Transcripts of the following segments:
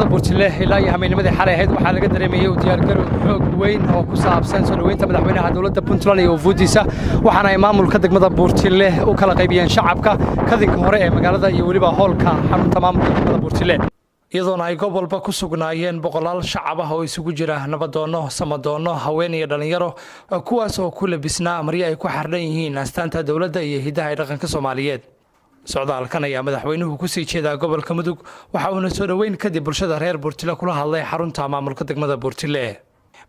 degmada Buurtile ilaa iyo habeennimadii xalay ahayd waxaa laga dareemayay u diyaargarow xoog weyn oo ku saabsan soo dhaweynta madaxweynaha dowladda Puntland iyo wafuudiisa waxaana ay maamulka degmada Buurtile u kala qaybiyeen shacabka kadinka hore ee magaalada iyo waliba hoolka xarunta maamulka degmada Buurtile iyadoona ay goob walba ku sugnaayeen boqolaal shacab ah oo isugu jira nabadoono samadoonno haween iyo dhalinyaro kuwaas oo ku labisnaa amaryo ay ku xardhan yihiin astaanta dowladda iyo hidaha dhaqanka Soomaaliyeed socdaalkan ayaa madaxweynuhu ku sii jeedaa gobolka Mudug waxa uu soo dhaweyn kadib bulshada reer Buurtile kula hadlay xarunta maamulka degmada Buurtile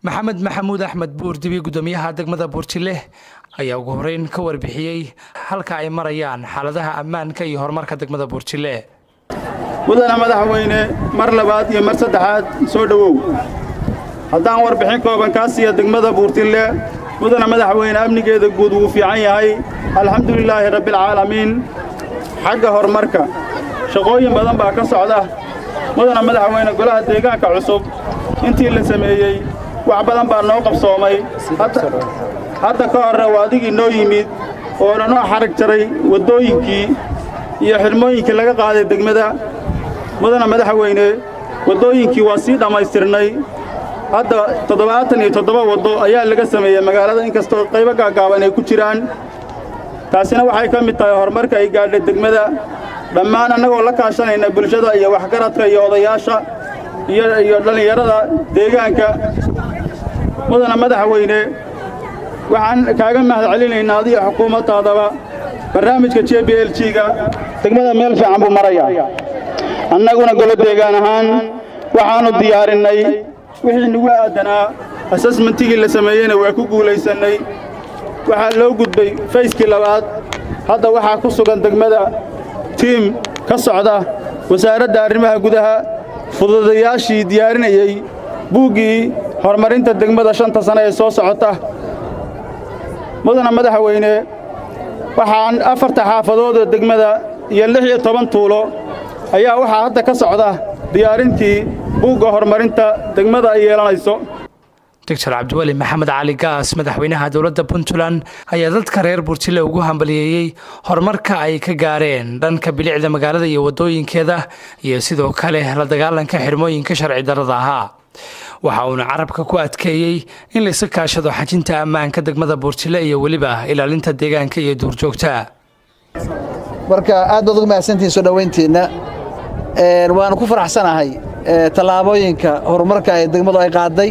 maxamed maxamuud axmed buurdibi gudoomiyaha degmada Buurtile ayaa ugu horeyn ka warbixiyay halka ay marayaan xaaladaha ammaanka iyo horumarka degmada Buurtile mudana madaxweyne mar labaad iyo mar saddexaad soo dhawow haddaan warbixin kooban ka siiyo degmada Buurtile mudana madaxweyne amnigeeda guud wuu fiican yahay alxamdulilaahi rabbil caalamiin xagga horumarka shaqooyin badan baa ka socda mudana madaxweyne golaha deegaanka cusub intii la sameeyay wax badan baa noo qabsoomay hadda ka hor waa adigii noo yimid oo noo xarag jaray wadooyinkii iyo xirmooyinkii laga qaaday degmada mudana madaxweyne wadooyinkii waa sii dhammaystirnay hadda 77 wado ayaa laga sameeyay magaalada inkastoo qaybo gaagaaban ay ku jiraan taasina waxay ka mid tahay horumarka ay gaadhay degmada dhammaan annagoo la kaashanayna bulshada iyo waxgaradka iyo odayaasha iyo dhalinyarada deegaanka mudana madaxweyne waxaan kaaga mahadcelinaynaa adiga xukuumaddaadaba barnaamijka JPLG-ga degmada meel fiican buu marayaa annaguna golo deegaan ahaan waxaanu diyaarinay wixii nagu aadanaa assessmentigii la sameeyeyna waa ku guulaysanay waxaa loo gudbay fayskii labaad hadda waxaa ku sugan degmada tiim ka socda wasaaradda arrimaha gudaha fududayaashii diyaarinayay buuggii horumarinta degmada 5 sano ee soo socota mudana madaxweyne waxaan 4 xaafadood oo degmada iyo 16 tuulo ayaa waxaa hadda ka socda diyaarintii buugga horumarinta degmada ay yeelanayso Dr. Abdiwali Maxamed Cali Gaas madaxweynaha dowladda Puntland ayaa dadka reer Buurtile ugu hambalyeeyay horumarka ay ka gaareen dhanka bilicda magaalada iyo wadooyinkeeda iyo sidoo kale la dagaalanka xirmooyinka sharci darrada ah waxa uu carabka ku adkeeyay in la iska kaashado xajinta ammaanka degmada Buurtile iyo waliba ilaalinta deegaanka iyo duurjoogta marka aad baad ugu mahadsantihiin soo dhaweyntiina waan ku faraxsanahay talaabooyinka horumarka ay degmadu ay qaaday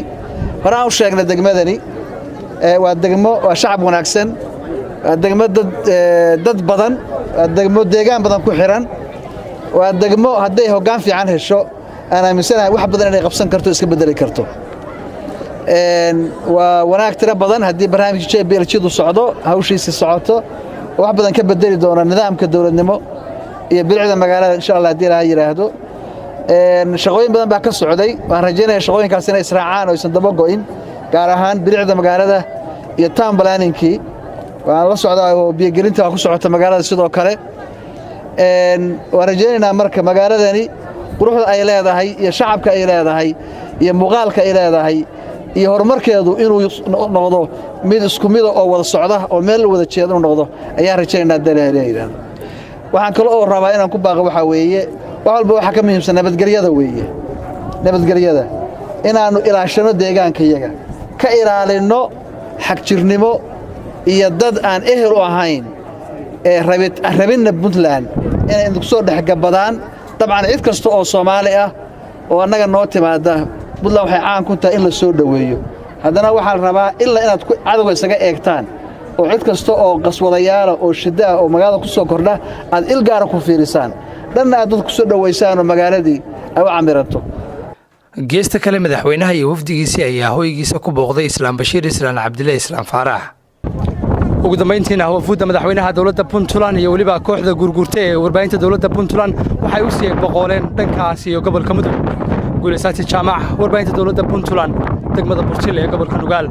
waxaan u sheegnay degmadani waa degmo waa shacab wanaagsan waa degmo dad badan waa degmo deegaan badan ku xiran waa degmo hadday hoggaan fiican hesho aan aaminsanahay wax badan inay qabsan karto iska bedeli karto waa wanaag tiro badan haddii barnaamijka JPLG-du socdo hawshiisa socoto wax badan ka bedeli doona nidaamka dawladnimo iyo bilicda magaalada insha Allah haddii la yiraahdo shaqooyin badan baa ka socday waan rajaynayaa shaqooyinkaas inay israacaan oo aysan daba go'in gaar ahaan bilicda magaalada iyo town planning-kii waan la socdaa oo biyo-gelinta ku socota magaalada sidoo kale waan rajaynaynaa marka magaaladani quruxda ay leedahay iyo shacabka ay leedahay iyo muuqaalka ay leedahay iyo horumarkeedu inuu noqdo mid isku mid oo wada socda oo meel wada jeeda uu noqdo ayaan rajaynaynaa daleelayna waxaan kale oo rabaa inaan ku baaqo waxa weeye wax walba waxa ka muhiimsan nabadgelyada weeye nabadgelyada inaanu ilaashano deegaankayaga ka ilaalino xagjirnimo iyo dad aan ehel u ahayn ee rabina Puntland inay inta soo dhaxgabadaan dabcan cid kasta oo Soomaali ah oo annaga noo timaada Puntland waxay caan ku tahay in la soo dhaweeyo haddana waxaan rabaa ilaa inaad cadawga isaga eegtaan oo cid kasta oo qaswadayaal oo shida oo magaalada ku soo kordha aad il gaar ah ku fiirisaan dhanna aad ku soo dhaweysaan oo magaaladii ay u camiranto geesta kale madaxweynaha iyo wafdigiisa ayaa hoygiisa ku booqday Islaam Bashiir Islaam Cabdillah Islaam Faarax ugu dambeyntiina wafuudda madaxweynaha dowladda Puntland iyo waliba kooxda gurgurta ee warbaahinta dowladda Puntland waxay u sii boqoleen dhankaas iyo gobolka Mudug guulaysaati jaamac warbaahinta dowladda Puntland degmada Buurtile ee gobolka Nugaal